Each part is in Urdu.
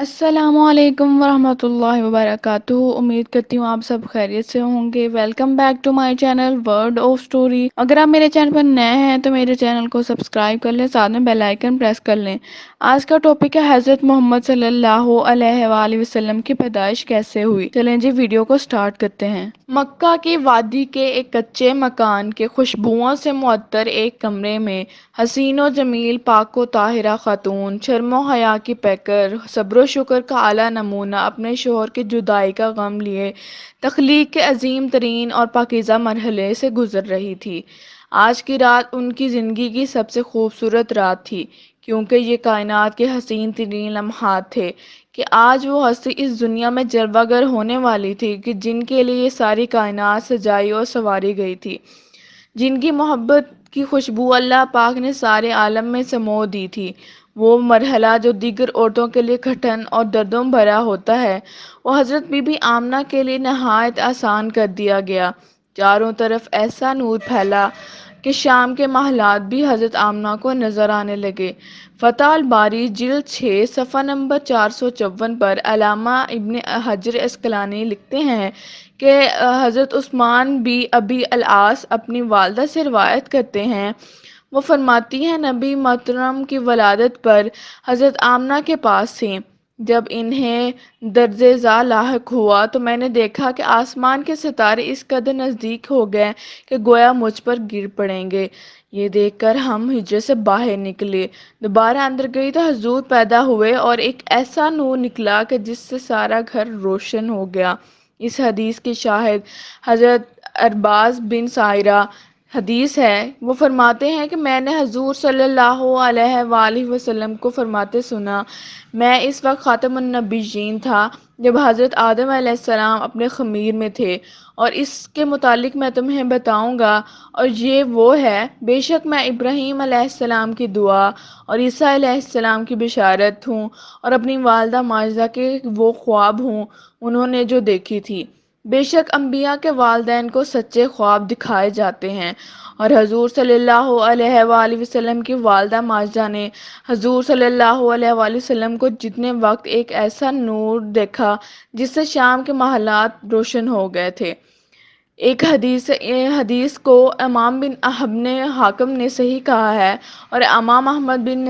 السلام علیکم ورحمۃ اللہ وبرکاتہ۔ امید کرتی ہوں آپ سب خیریت سے ہوں گے۔ Welcome back to my channel word of story. اگر آپ میرے چینل پر نئے ہیں تو میرے چینل کو سبسکرائب کر لیں، ساتھ میں بیل آئیکن پریس کر لیں۔ آج کا ٹاپک ہے حضرت محمد صلی اللہ علیہ وآلہ وسلم کی پیدائش کیسے ہوئی۔ چلیں جی ویڈیو کو سٹارٹ کرتے ہیں۔ مکہ کی وادی کے ایک کچے مکان کے خوشبوؤں سے معطر ایک کمرے میں حسین و جمیل، پاک و طاہرہ خاتون، شرم و حیا کی پیکر، صبر و شکر کا اعلیٰ نمونہ، اپنے شوہر کی جدائی کا غم لیے تخلیق کے عظیم ترین اور پاکیزہ مرحلے سے گزر رہی تھی۔ آج کی رات ان کی زندگی کی سب سے خوبصورت رات تھی، کیونکہ یہ کائنات کے حسین ترین لمحات تھے کہ آج وہ ہستی اس دنیا میں جلوہ گر ہونے والی تھی کہ جن کے لیے یہ ساری کائنات سجائی اور سنواری گئی تھی، جن کی محبت کی خوشبو اللہ پاک نے سارے عالم میں سمو دی تھی۔ وہ مرحلہ جو دیگر عورتوں کے لیے کٹھن اور دردوں بھرا ہوتا ہے، وہ حضرت بی بی آمنہ کے لیے نہایت آسان کر دیا گیا۔ چاروں طرف ایسا نور پھیلا کہ شام کے محلات بھی حضرت آمنہ کو نظر آنے لگے۔ فتح الباری جلد 6 صفحہ نمبر 454 پر علامہ ابن حجر عسقلانی لکھتے ہیں کہ حضرت عثمان بی ابی العاص اپنی والدہ سے روایت کرتے ہیں، وہ فرماتی ہیں نبی محترم کی ولادت پر حضرت آمنہ کے پاس تھیں۔ جب انہیں درج ذیل لاحق ہوا تو میں نے دیکھا کہ آسمان کے ستارے اس قدر نزدیک ہو گئے کہ گویا مجھ پر گر پڑیں گے۔ یہ دیکھ کر ہم حجرے سے باہر نکلے، دوبارہ اندر گئی تو حضور پیدا ہوئے اور ایک ایسا نور نکلا کہ جس سے سارا گھر روشن ہو گیا۔ اس حدیث کی شاہد حضرت ارباز بن سائرہ حدیث ہے، وہ فرماتے ہیں کہ میں نے حضور صلی اللہ علیہ وآلہ وسلم کو فرماتے سنا، میں اس وقت خاتم النبیین تھا جب حضرت آدم علیہ السلام اپنے خمیر میں تھے، اور اس کے متعلق میں تمہیں بتاؤں گا، اور یہ وہ ہے، بے شک میں ابراہیم علیہ السلام کی دعا اور عیسیٰ علیہ السلام کی بشارت ہوں، اور اپنی والدہ ماجدہ کے وہ خواب ہوں انہوں نے جو دیکھی تھی۔ بے شک انبیاء کے والدین کو سچے خواب دکھائے جاتے ہیں، اور حضور صلی اللہ علیہ وآلہ وسلم کی والدہ ماجدہ نے حضور صلی اللہ علیہ وآلہ وسلم کو جتنے وقت ایک ایسا نور دیکھا جس سے شام کے محلات روشن ہو گئے تھے۔ ایک حدیث کو امام بن ابن حاتم نے صحیح کہا ہے، اور امام احمد بن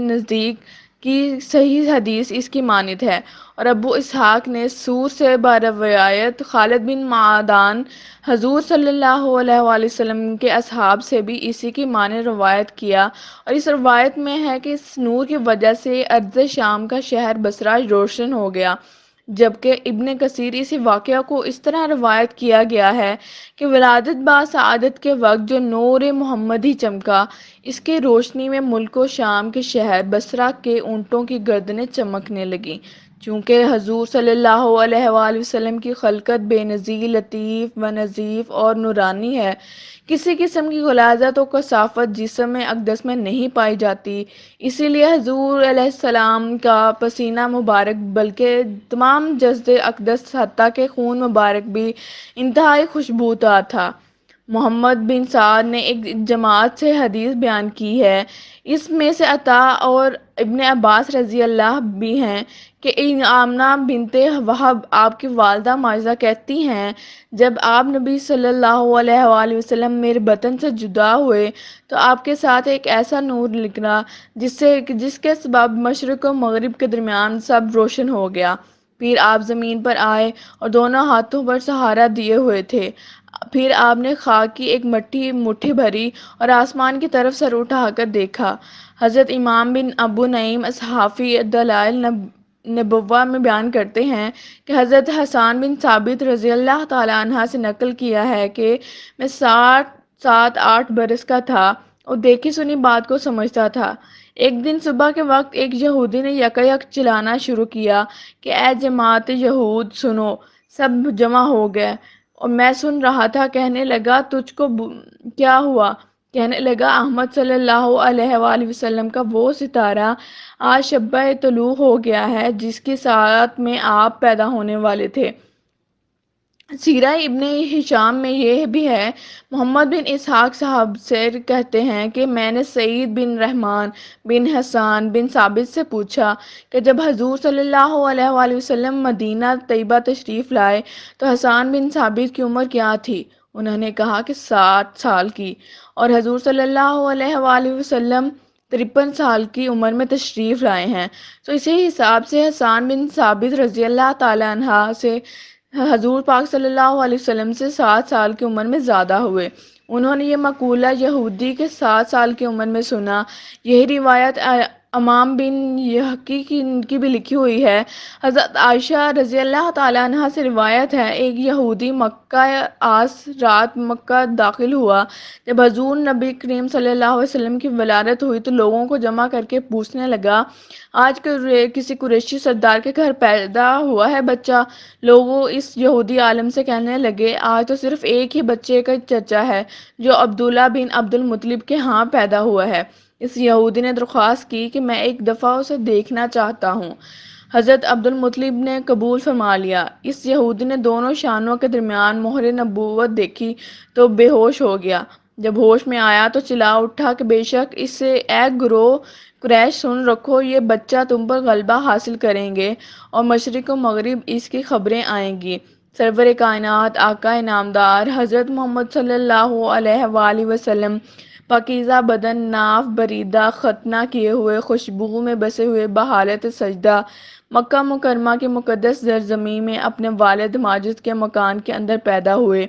نزدیک کی صحیح حدیث اس کی مانند ہے، اور ابو اسحاق نے سور سے بروایت خالد بن معدان حضور صلی اللہ علیہ وآلہ وسلم کے اصحاب سے بھی اسی کی مانند روایت کیا، اور اس روایت میں ہے کہ اس نور کی وجہ سے ارض شام کا شہر بصرہ روشن ہو گیا، جبکہ ابن کثیر اسی واقعہ کو اس طرح روایت کیا گیا ہے کہ ولادت با سعادت کے وقت جو نور محمدی چمکا، اس کی روشنی میں ملک و شام کے شہر بصرہ کے اونٹوں کی گردنیں چمکنے لگیں، چونکہ حضور صلی اللہ علیہ وآلہ وسلم کی خلقت بے نظیر، لطیف و نظیف اور نورانی ہے۔ کسی قسم کی غلاظت و کثافت جسم اقدس میں نہیں پائی جاتی، اسی لیے حضور علیہ السلام کا پسینہ مبارک بلکہ تمام جسد اقدس حتیٰ کہ خون مبارک بھی انتہائی خوشبودار تھا۔ محمد بن سعد نے ایک جماعت سے حدیث بیان کی ہے، اس میں سے عطا اور ابن عباس رضی اللہ بھی ہیں کہ آمنہ بنت وہب آپ کی والدہ ماجدہ کہتی ہیں، جب آپ نبی صلی اللہ علیہ وآلہ وسلم میرے بطن سے جدا ہوئے تو آپ کے ساتھ ایک ایسا نور نکلا جس کے سبب مشرق و مغرب کے درمیان سب روشن ہو گیا۔ پھر آپ زمین پر آئے اور دونوں ہاتھوں پر سہارا دیے ہوئے تھے، پھر آپ نے خاک کی ایک مٹھی بھری اور آسمان کی طرف سر اٹھا کر دیکھا۔ حضرت امام بن ابو نعیم صحافی دلائل نبوہ میں بیان کرتے ہیں کہ حضرت حسان بن ثابت رضی اللہ تعالیٰ عنہ سے نقل کیا ہے کہ میں 7-8 برس کا تھا اور دیکھی سنی بات کو سمجھتا تھا۔ ایک دن صبح کے وقت ایک یہودی نے یکایک چلانا شروع کیا کہ اے جماعت یہود سنو، سب جمع ہو گئے، اور میں سن رہا تھا۔ کہنے لگا تجھ کو کیا ہوا؟ کہنے لگا احمد صلی اللہ علیہ وآلہ وسلم کا وہ ستارہ آج شبہ طلوع ہو گیا ہے جس کی ساعت میں آپ پیدا ہونے والے تھے۔ سیرہ ابن ہشام میں یہ بھی ہے، محمد بن اسحاق صاحب سے کہتے ہیں کہ میں نے سعید بن رحمان بن حسان بن ثابت سے پوچھا کہ جب حضور صلی اللہ علیہ وآلہ وسلم مدینہ طیبہ تشریف لائے تو حسان بن ثابت کی عمر کیا تھی؟ انہوں نے کہا کہ 7 سال کی، اور حضور صلی اللہ علیہ وآلہ وسلم 53 سال کی عمر میں تشریف لائے ہیں۔ تو اسی حساب سے حسان بن ثابت رضی اللہ تعالیٰ عنہ سے حضور پاک صلی اللہ علیہ وسلم سے 7 سال کی عمر میں زیادہ ہوئے۔ انہوں نے یہ مقولہ یہودی کے 7 سال کی عمر میں سنا۔ یہی روایت امام بن یحییٰ کی بھی لکھی ہوئی ہے۔ حضرت عائشہ رضی اللہ تعالیٰ عنہ سے روایت ہے، ایک یہودی مکہ آس رات مکہ داخل ہوا۔ جب حضور نبی کریم صلی اللہ علیہ وسلم کی ولادت ہوئی تو لوگوں کو جمع کر کے پوچھنے لگا، آج کسی قریشی سردار کے گھر پیدا ہوا ہے بچہ؟ لوگوں اس یہودی عالم سے کہنے لگے، آج تو صرف ایک ہی بچے کا چرچا ہے جو عبداللہ بن عبد المطلب کے ہاں پیدا ہوا ہے۔ اس یہودی نے درخواست کی کہ میں ایک دفعہ اسے دیکھنا چاہتا ہوں۔ حضرت عبد المطلب نے قبول فرما لیا۔ اس یہودی نے دونوں شانوں کے درمیان مہر نبوت دیکھی تو بے ہوش ہو گیا۔ جب ہوش میں آیا تو چلا اٹھا کہ بے شک اس سے اے گروہ قریش سن رکھو، یہ بچہ تم پر غلبہ حاصل کریں گے اور مشرق و مغرب اس کی خبریں آئیں گی۔ سرور کائنات آقا نامدار حضرت محمد صلی اللہ علیہ وآلہ وسلم پاکیزہ بدن، ناف بریدہ ختنہ کیے ہوئے، خوشبو میں بسے ہوئے، بحالت سجدہ مکہ مکرمہ کی مقدس زرزمین میں اپنے والد ماجد کے مکان کے اندر پیدا ہوئے۔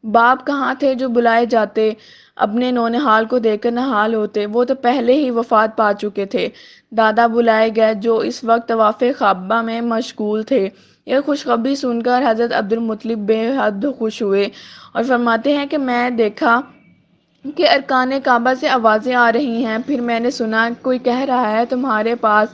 باپ کہاں تھے جو بلائے جاتے، اپنے نونہال کو دیکھ کر نہال ہوتے، وہ تو پہلے ہی وفات پا چکے تھے۔ دادا بلائے گئے جو اس وقت طواف کعبہ میں مشغول تھے۔ یہ خوشخبری سن کر حضرت عبد المطلب بے حد خوش ہوئے اور فرماتے ہیں کہ میں دیکھا کہ ارکان کعبہ سے آوازیں آ رہی ہیں، پھر میں نے سنا کوئی کہہ رہا ہے تمہارے پاس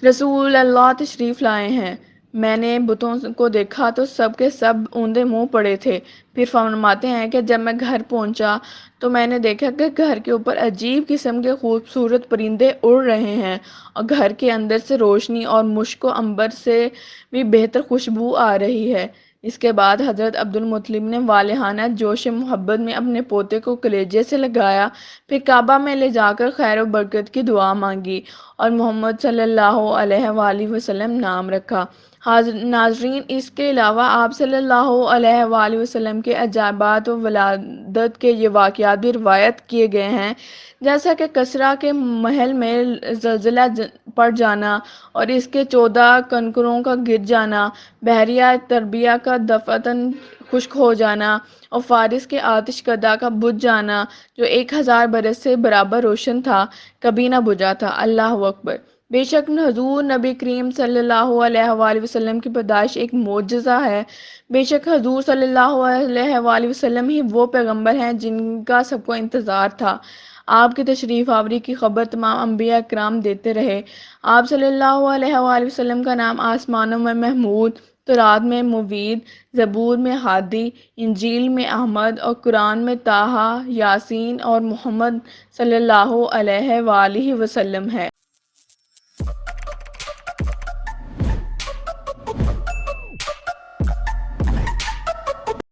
رسول اللہ تشریف لائے ہیں۔ میں نے بتوں کو دیکھا تو سب کے سب اوندے منہ پڑے تھے۔ پھر فرماتے ہیں کہ جب میں گھر پہنچا تو میں نے دیکھا کہ گھر کے اوپر عجیب قسم کے خوبصورت پرندے اڑ رہے ہیں اور گھر کے اندر سے روشنی اور مشک و عنبر سے بھی بہتر خوشبو آ رہی ہے۔ اس کے بعد حضرت عبد المطلب نے والہانہ جوش محبت میں اپنے پوتے کو کلیجے سے لگایا، پھر کعبہ میں لے جا کر خیر و برکت کی دعا مانگی اور محمد صلی اللہ علیہ وآلہ وسلم نام رکھا۔ ناظرین، اس کے علاوہ آپ صلی اللہ علیہ وآلہ وسلم کے عجائبات و ولادت کے یہ واقعات بھی روایت کیے گئے ہیں، جیسا کہ کسریٰ کے محل میں زلزلہ پڑ جانا اور اس کے 14 کنکروں کا گر جانا، بحیرہ تربیہ کا دفاتن خشک ہو جانا اور فارس کے آتش کدہ کا بجھ جانا جو 1000 برس سے برابر روشن تھا، کبھی نہ بجھا تھا۔ اللہ اکبر! بے شک حضور نبی کریم صلی اللہ علیہ وآلہ وسلم کی پیدائش ایک معجزہ ہے۔ بے شک حضور صلی اللہ علیہ وآلہ وسلم ہی وہ پیغمبر ہیں جن کا سب کو انتظار تھا۔ آپ کی تشریف آوری کی خبر تمام انبیاء کرام دیتے رہے۔ آپ صلی اللہ علیہ وآلہ وسلم کا نام آسمانوں میں محمود، تورات میں مجید، زبور میں ہادی، انجیل میں احمد اور قرآن میں طٰہٰ، یاسین اور محمد صلی اللہ علیہ وآلہ وسلم ہے۔